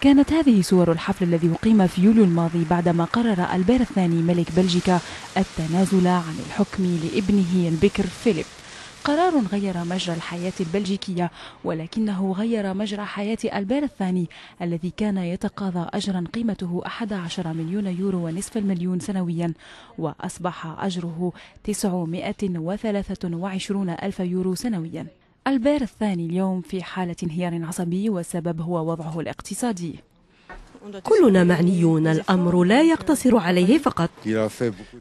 كانت هذه صور الحفل الذي أقيم في يوليو الماضي بعدما قرر ألبير الثاني ملك بلجيكا التنازل عن الحكم لابنه البكر فيليب. قرار غير مجرى الحياة البلجيكية، ولكنه غير مجرى حياة ألبير الثاني الذي كان يتقاضى أجرا قيمته 11 مليون يورو ونصف المليون سنويا، وأصبح أجره 923 ألف يورو سنويا. ألبير الثاني اليوم في حالة انهيار عصبي، والسبب هو وضعه الاقتصادي. كلنا معنيون، الأمر لا يقتصر عليه فقط.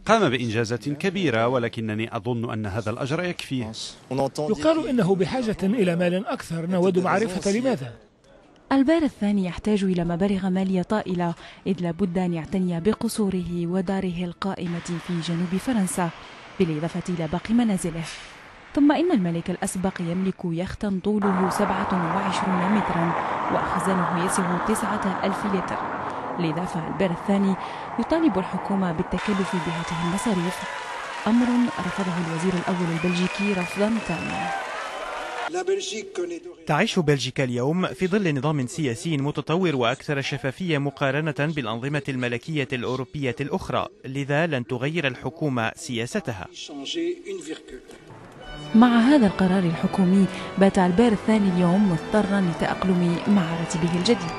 قام بإنجازات كبيرة، ولكنني أظن أن هذا الأجر يكفيه. يقال إنه بحاجة إلى مال أكثر، نود معرفة لماذا. ألبير الثاني يحتاج إلى مبالغ مالية طائلة، إذ لابد أن يعتني بقصوره وداره القائمة في جنوب فرنسا، بالإضافة إلى باقي منازله. ثم إن الملك الأسبق يملك يختا طوله 27 مترا وخزانه يسع 9000 لتر. لذا فألبير الثاني يطالب الحكومة بالتكلف بهذه المصاريف، أمر رفضه الوزير الأول البلجيكي رفضا تاما. تعيش بلجيكا اليوم في ظل نظام سياسي متطور وأكثر شفافية مقارنة بالأنظمة الملكية الأوروبية الأخرى، لذا لن تغير الحكومة سياستها. مع هذا القرار الحكومي بات ألبير الثاني اليوم مضطرا للتأقلم مع راتبه الجديد.